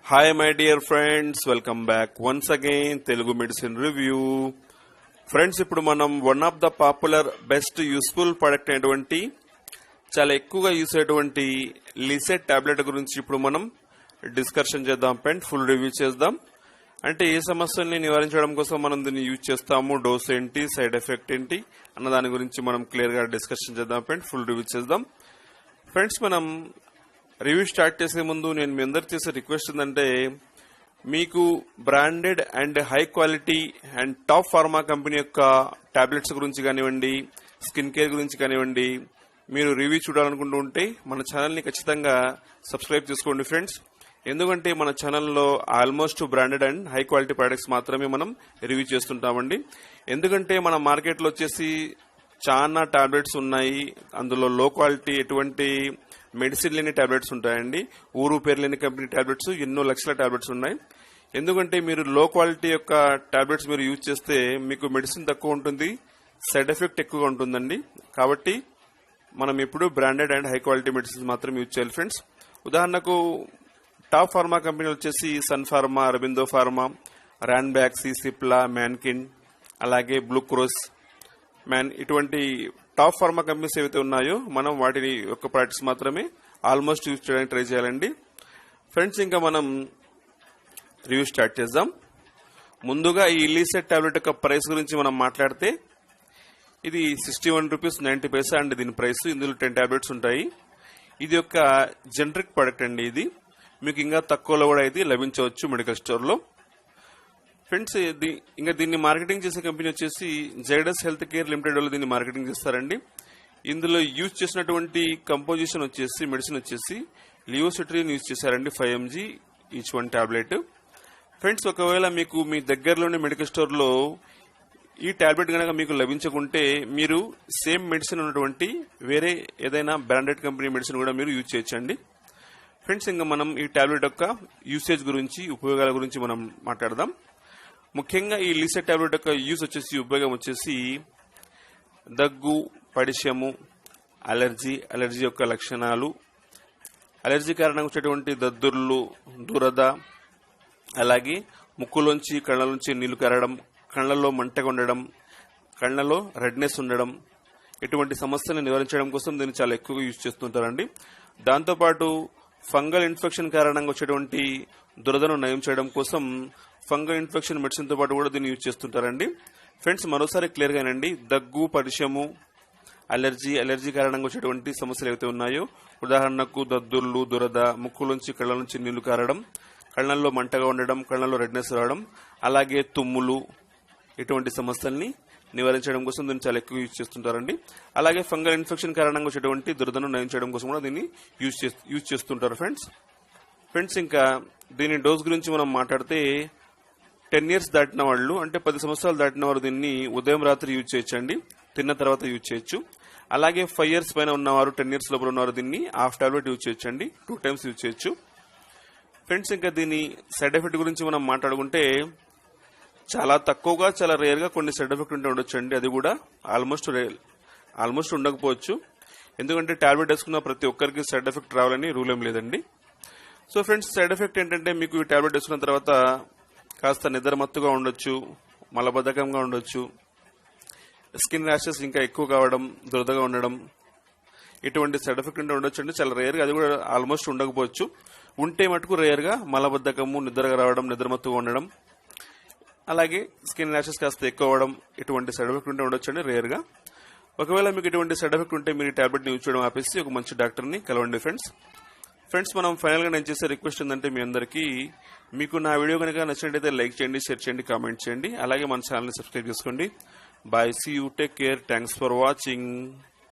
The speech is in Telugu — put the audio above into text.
Hi my dear friends, welcome back once again Telugu medicine review. Friends, ఇప్పుడు మనం one of the popular best useful product అయినటువంటి చాలా ఎక్కువగా యూస్ అయ్యేటువంటి లిసెట్ టాబ్లెట్ గురించి ఇప్పుడు మనం డిస్కషన్ చేద్దాం ఫ్రెండ్స్. ఫుల్ రివ్యూ చేద్దాం. అంటే ఏ సమస్యల్ని నివారించడం కోసం మనం దీన్ని యూజ్ చేస్తాము, డోస్ ఏంటి, సైడ్ ఎఫెక్ట్ ఏంటి అన్న దాని గురించి మనం క్లియర్ గా డిస్కషన్ చేద్దాం ఫ్రెండ్స్. ఫుల్ రివ్యూ చేద్దాం ఫ్రెండ్స్. మనం రివ్యూ స్టార్ట్ చేసే ముందు నేను మీ అందరు చేసే రిక్వెస్ట్ ఏంటంటే, మీకు branded and high quality and top pharma company యొక్క టాబ్లెట్స్ గురించి కానివ్వండి, స్కిన్ కేర్ గురించి కానివ్వండి, మీరు రివ్యూ చూడాలనుకుంటూ ఉంటే మన ఛానల్ని ఖచ్చితంగా సబ్స్క్రైబ్ చేసుకోండి ఫ్రెండ్స్. ఎందుకంటే మన ఛానల్లో almost branded and high quality products మాత్రమే మనం రివ్యూ చేస్తుంటామండి. ఎందుకంటే మన మార్కెట్లో వచ్చేసి చాలా టాబ్లెట్స్ ఉన్నాయి. అందులో లో క్వాలిటీ ఎటువంటి మెడిసిన్ లేని టాబ్లెట్స్ ఉంటాయండి. ఊరు పేరు లేని కంపెనీ టాబ్లెట్స్, ఎన్నో లక్షల టాబ్లెట్స్ ఉన్నాయి. ఎందుకంటే మీరు లో క్వాలిటీ యొక్క టాబ్లెట్స్ మీరు యూజ్ చేస్తే మీకు మెడిసిన్ తక్కువ ఉంటుంది, సైడ్ ఎఫెక్ట్ ఎక్కువగా ఉంటుందండి. కాబట్టి మనం ఎప్పుడు branded and high quality medicines మాత్రం యూజ్ చేయాలి ఫ్రెండ్స్. ఉదాహరణకు టాప్ ఫార్మా కంపెనీలు వచ్చేసి సన్ ఫార్మా, అరబిందో ఫార్మా, రాన్బ్యాక్సీ, సిప్లా, మ్యాన్కిన్, అలాగే బ్లూక్రోస్, ఇటువంటి టాప్ ఫార్మా కంపెనీస్ ఏవైతే ఉన్నాయో మనం వాటిని యొక్క ప్రొడక్ట్స్ మాత్రమే ఆల్మోస్ట్ యూజ్ చేయడానికి ట్రై చేయాలండి ఫ్రెండ్స్. ఇంకా మనం రివ్యూ స్టార్ట్ చేద్దాం. ముందుగా ఈ లీసెట్ టాబ్లెట్ యొక్క ప్రైస్ గురించి మనం మాట్లాడితే, ఇది 61 రూపీస్ 90 పైసా అండి దీని ప్రైస్. ఇందులో 10 టాబ్లెట్స్ ఉంటాయి. ఇది ఒక జనరిక్ ప్రొడక్ట్ అండి. ఇది మీకు ఇంకా తక్కువలో కూడా ఇది లభించవచ్చు మెడికల్ స్టోర్లో ఫ్రెండ్స్. ఇంకా దీన్ని మార్కెటింగ్ చేసే కంపెనీ వచ్చేసి జైడస్ హెల్త్ కేర్ లిమిటెడ్ వాళ్ళు దీన్ని మార్కెటింగ్ చేస్తారండి. ఇందులో యూజ్ చేసినటువంటి కంపోజిషన్ వచ్చేసి, మెడిసిన్ వచ్చేసి లియోసిట్రిన్ యూజ్ చేశారండి, 5 mg ఈచ్ 1 టాబ్లెట్ ఫ్రెండ్స్. ఒకవేళ మీకు మీ దగ్గరలోని మెడికల్ స్టోర్లో ఈ టాబ్లెట్ కనుక మీకు లభించకుంటే, మీరు సేమ్ మెడిసిన్ ఉన్నటువంటి వేరే ఏదైనా బ్రాండెడ్ కంపెనీ మెడిసిన్ కూడా మీరు యూజ్ చేయొచ్చండి ఫ్రెండ్స్. ఇంకా మనం ఈ టాబ్లెట్ యొక్క యూసేజ్ గురించి, ఉపయోగాల గురించి మనం మాట్లాడదాం. ముఖ్యంగా ఈ లీసెట్ టాబ్లెట్ యొక్క యూజ్ వచ్చేసి, ఉపయోగం వచ్చేసి దగ్గు, పడిశము, అలర్జీ యొక్క లక్షణాలు, అలర్జీ కారణంగా వచ్చేటువంటి దద్దుర్లు, దురద, అలాగే ముక్కులోంచి కళ్ళలోంచి నీళ్లు కారడం, కళ్ళల్లో మంటగా ఉండడం, కళ్ళలో రెడ్నెస్ ఉండడం, ఇటువంటి సమస్యలను నివారించడం కోసం దీన్ని చాలా ఎక్కువగా యూజ్ చేస్తుంటారండి. దాంతోపాటు ఫంగల్ ఇన్ఫెక్షన్ కారణంగా వచ్చేటువంటి దురదను నయం చేయడం కోసం ఫంగల్ ఇన్ఫెక్షన్ మెడిసిన్ తో పాటు కూడా దీన్ని యూజ్ చేస్తుంటారండి ఫ్రెండ్స్. మరోసారి క్లియర్ గానండి, దగ్గు, పరిశము, అలర్జీ కారణంగా వచ్చేటువంటి సమస్యలు ఏవైతే ఉన్నాయో, ఉదాహరణకు దద్దుర్లు, దురద, ముక్కులోంచి కళ్ళ నుంచి నీళ్లు కారడం, కళ్ళల్లో మంటగా ఉండడం, కళ్ళల్లో రెడ్నెస్ రావడం, అలాగే తుమ్ములు, ఇటువంటి సమస్యల్ని నివారించడం కోసం దీన్ని చాలా ఎక్కువ యూజ్ చేస్తుంటారండి. అలాగే ఫంగల్ ఇన్ఫెక్షన్ కారణంగా వచ్చేటువంటి దురదను నయం చేయడం కోసం కూడా దీన్ని యూజ్ చేస్తుంటారు ఫ్రెండ్స్. ఇంకా దీని డోస్ గురించి మనం మాట్లాడితే, 10 years దాటిన వాళ్ళు, అంటే 10 సంవత్సరాలు దాటిన వారు దీన్ని ఉదయం రాత్రి యూజ్ చేయొచ్చండి, తిన్న తర్వాత యూజ్ చేయొచ్చు. అలాగే 5 years పైన ఉన్నవారు, 10 years లోపల ఉన్నవారు దీన్ని హాఫ్ టాబ్లెట్ యూజ్ చేయొచ్చండి, 2 times యూజ్ చేయొచ్చు ఫ్రెండ్స్. ఇంకా దీని సైడ్ ఎఫెక్ట్ గురించి మనం మాట్లాడుకుంటే, చాలా తక్కువగా, చాలా రేర్ గా కొన్ని సైడ్ ఎఫెక్ట్ ఉంటే ఉండొచ్చు అండి. అది కూడా ఆల్మోస్ట్ ఉండకపోవచ్చు. ఎందుకంటే టాబ్లెట్ వేసుకున్న ప్రతి ఒక్కరికి సైడ్ ఎఫెక్ట్ రావాలని రూల్ ఏం లేదండి. సో ఫ్రెండ్స్, సైడ్ ఎఫెక్ట్ ఏంటంటే, మీకు ఈ టాబ్లెట్ వేసుకున్న తర్వాత కాస్త నిద్రమత్తుగా ఉండొచ్చు, మలబద్ధకంగా ఉండొచ్చు, స్కిన్ ర్యాషెస్ ఇంకా ఎక్కువ కావడం, దురదగా ఉండడం, ఇటువంటి సైడ్ ఎఫెక్ట్ ఉంటే ఉండొచ్చు అండి. చాలా రేర్ గా, అది కూడా ఆల్మోస్ట్ ఉండకపోవచ్చు. ఉంటే మటుకు రేర్ గా మలబద్ధకము, నిద్రగా రావడం, నిద్రమత్తుగా ఉండడం, అలాగే స్కిన్ ర్యాషెస్ కాస్త ఎక్కువ అవడం, ఇటువంటి సైడ్ ఎఫెక్ట్ ఉంటే ఉండొచ్చు అండి రేర్ గా. ఒకవేళ మీకు ఇటువంటి సైడ్ ఎఫెక్ట్ ఉంటే మీరు ఈ టాబ్లెట్ ని యూజ్ చేయడం ఆపేసి ఒక మంచి డాక్టర్ ని కలవండి ఫ్రెండ్స్. మనం ఫైనల్ గా నేను చేసే రిక్వెస్ట్ ఏంటంటే, మీ అందరికీ, మీకు నా వీడియో కనుక నచ్చినట్లయితే లైక్ చేయండి, షేర్ చేయండి, కామెంట్ చేయండి, అలాగే మన ఛానల్ ని సబ్స్క్రైబ్ చేసుకోండి. Bye, see you, take care, thanks for watching.